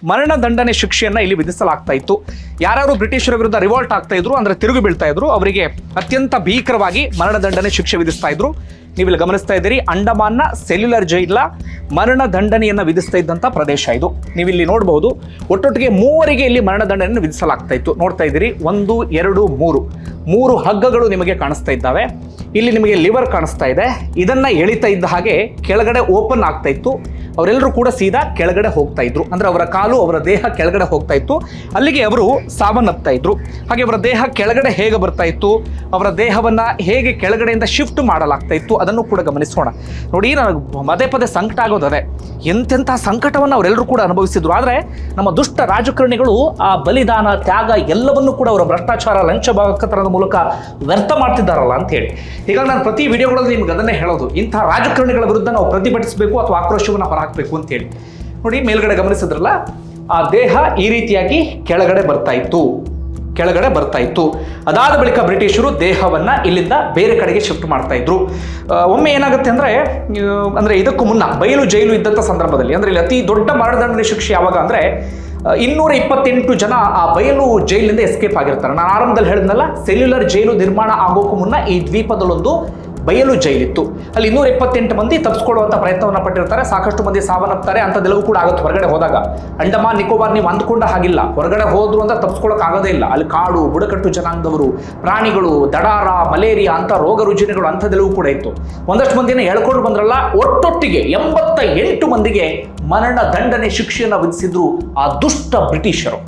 ಮರಣದಂಡನೆ ಶಿಕ್ಷೆಯನ್ನ ಇಲ್ಲಿ ವಿಧಿಸಲಾಗ್ತಾ ಇತ್ತು. ಯಾರು ಬ್ರಿಟಿಷರ ವಿರುದ್ಧ ರಿವಾಲ್ಟ್ ಆಗ್ತಾ ಇದ್ರು, ಅಂದ್ರೆ ತಿರುಗಿ ಬೀಳ್ತಾ ಇದ್ರು, ಅವರಿಗೆ ಅತ್ಯಂತ ಭೀಕರವಾಗಿ ಮರಣದಂಡನೆ ಶಿಕ್ಷೆ ವಿಧಿಸ್ತಾ ಇದ್ರು. ನೀವಿಲ್ಲಿ ಗಮನಿಸ್ತಾ ಇದ್ದೀರಿ, ಅಂಡಮಾನ್ನ ಸೆಲ್ಯುಲರ್ ಜೈಲ ಮರಣದಂಡನೆಯನ್ನು ವಿಧಿಸ್ತಾ ಇದ್ದಂಥ ಪ್ರದೇಶ ಇದು. ನೀವಿಲ್ಲಿ ನೋಡಬಹುದು, ಒಟ್ಟೊಟ್ಟಿಗೆ 3 ಇಲ್ಲಿ ಮರಣದಂಡನೆಯನ್ನು ವಿಧಿಸಲಾಗ್ತಾ ಇತ್ತು. ನೋಡ್ತಾ ಇದ್ದೀರಿ, 1, 2, 3 ಹಗ್ಗಗಳು ನಿಮಗೆ ಕಾಣಿಸ್ತಾ ಇದ್ದಾವೆ. ಇಲ್ಲಿ ನಿಮಗೆ ಲಿವರ್ ಕಾಣಿಸ್ತಾ ಇದೆ. ಇದನ್ನ ಎಳಿತಾ ಇದ್ದ ಹಾಗೆ ಕೆಳಗಡೆ ಓಪನ್ ಆಗ್ತಾ ಇತ್ತು. ಅವರೆಲ್ಲರೂ ಕೂಡ ಸೀದಾ ಕೆಳಗಡೆ ಹೋಗ್ತಾ ಇದ್ರು, ಅಂದ್ರೆ ಅವರ ಕಾಲು, ಅವರ ದೇಹ ಕೆಳಗಡೆ ಹೋಗ್ತಾ ಇತ್ತು. ಅಲ್ಲಿಗೆ ಅವರು ಸಾವನ್ನಪ್ತಾ ಇದ್ರು. ಹಾಗೆ ಅವರ ದೇಹ ಕೆಳಗಡೆ ಹೇಗೆ ಬರ್ತಾ ಇತ್ತು, ಅವರ ದೇಹವನ್ನ ಹೇಗೆ ಕೆಳಗಡೆಯಿಂದ ಶಿಫ್ಟ್ ಮಾಡಲಾಗ್ತಾ ಇತ್ತು, ಅದನ್ನು ಕೂಡ ಗಮನಿಸೋಣ. ನೋಡಿ, ನನಗೆ ಪದೇ ಪದೇ ಸಂಕಟ ಆಗೋದದೆ. ಎಂತೆಂಥ ಸಂಕಟವನ್ನು ಅವರೆಲ್ಲರೂ ಕೂಡ ಅನುಭವಿಸಿದ್ರು. ಆದರೆ ನಮ್ಮ ದುಷ್ಟ ರಾಜಕಾರಣಿಗಳು ಆ ಬಲಿದಾನ, ತ್ಯಾಗ ಎಲ್ಲವನ್ನೂ ಕೂಡ ಅವರ ಭ್ರಷ್ಟಾಚಾರ, ಲಂಚ ಬಾಕತನದ ಮೂಲಕ ವ್ಯರ್ಥ ಮಾಡ್ತಿದ್ದಾರಲ್ಲ ಅಂತ ಹೇಳಿ. ಹೀಗಾಗಿ ನಾನು ಪ್ರತಿ ವಿಡಿಯೋಗಳಲ್ಲಿ ನಿಮ್ಗೆ ಅದನ್ನೇ ಹೇಳೋದು, ಇಂಥ ರಾಜಕಾರಣಿಗಳ ವಿರುದ್ಧ ನಾವು ಪ್ರತಿಭಟಿಸಬೇಕು ಅಥವಾ ಆಕ್ರೋಶವನ್ನು ಹೊರಹಾಕಬೇಕು ಅಂತ ಹೇಳಿ. ನೋಡಿ, ಮೇಲ್ಗಡೆ ಗಮನಿಸಿದ್ರಲ್ಲ, ಆ ದೇಹ ಈ ರೀತಿಯಾಗಿ ಕೆಳಗಡೆ ಬರ್ತಾ ಇತ್ತು. ಅದಾದ ಬಳಿಕ ಬ್ರಿಟಿಷರು ದೇಹವನ್ನ ಇಲ್ಲಿಂದ ಬೇರೆ ಕಡೆಗೆ ಶಿಫ್ಟ್ ಮಾಡ್ತಾ ಇದ್ರು. ಒಮ್ಮೆ ಏನಾಗುತ್ತೆ ಅಂದ್ರೆ ಇದಕ್ಕೂ ಮುನ್ನ ಬಯಲು ಜೈಲು ಇದ್ದಂಥ ಸಂದರ್ಭದಲ್ಲಿ, ಅಂದ್ರೆ ಇಲ್ಲಿ ಅತಿ ದೊಡ್ಡ ಮರಣದಂಡನೆ ಶಿಕ್ಷೆ ಯಾವಾಗ ಅಂದ್ರೆ 228 ಜನ ಆ ಬಯಲು ಜೈಲಿನಿಂದ ಎಸ್ಕೇಪ್ ಆಗಿರ್ತಾರೆ. ನಾನು ಆರಂಭದಲ್ಲಿ ಹೇಳಿದ್ನಲ್ಲ, ಸೆಲ್ಯುಲರ್ ಜೈಲು ನಿರ್ಮಾಣ ಆಗೋಕ್ಕೂ ಮುನ್ನ ಈ ದ್ವೀಪದಲ್ಲೊಂದು ಬಯಲು ಜೈಲಿತ್ತು. ಅಲ್ಲಿ 228 ಮಂದಿ ತಪ್ಪಿಸ್ಕೊಳ್ಳುವಂಥ ಪ್ರಯತ್ನವನ್ನು ಪಟ್ಟಿರ್ತಾರೆ. ಸಾಕಷ್ಟು ಮಂದಿ ಸಾವನ್ನಪ್ತಾರೆ. ಅಂಥದ್ದೆಲ್ಲವೂ ಕೂಡ ಆಗುತ್ತೆ ಹೊರಗಡೆ ಹೋದಾಗ. ಅಂಡಮಾನ್ ನಿಕೋಬಾರ್ ನೀವು ಅಂದ್ಕೊಂಡ ಹಾಗಿಲ್ಲ, ಹೊರಗಡೆ ಹೋದ್ರು ಅಂತ ತಪ್ಪಿಸ್ಕೊಳ್ಳೋಕೆ ಆಗೋದೇ ಇಲ್ಲ. ಅಲ್ಲಿ ಕಾಡು, ಬುಡಕಟ್ಟು ಜನಾಂಗದವರು, ಪ್ರಾಣಿಗಳು, ದಡಾರ, ಮಲೇರಿಯಾ ಅಂತ ರೋಗ ರುಜಿನಗಳು ಅಂಥದ್ದೆಲ್ಲವೂ ಕೂಡ ಇತ್ತು. ಒಂದಷ್ಟು ಮಂದಿನ ಎಳ್ಕೊಂಡು ಬಂದ್ರಲ್ಲ, ಒಟ್ಟೊಟ್ಟಿಗೆ 88 ಮಂದಿಗೆ ಮರಣ ದಂಡನೆ ಶಿಕ್ಷೆಯನ್ನು ವಿಧಿಸಿದ್ರು ಆ ದುಷ್ಟ ಬ್ರಿಟಿಷರು.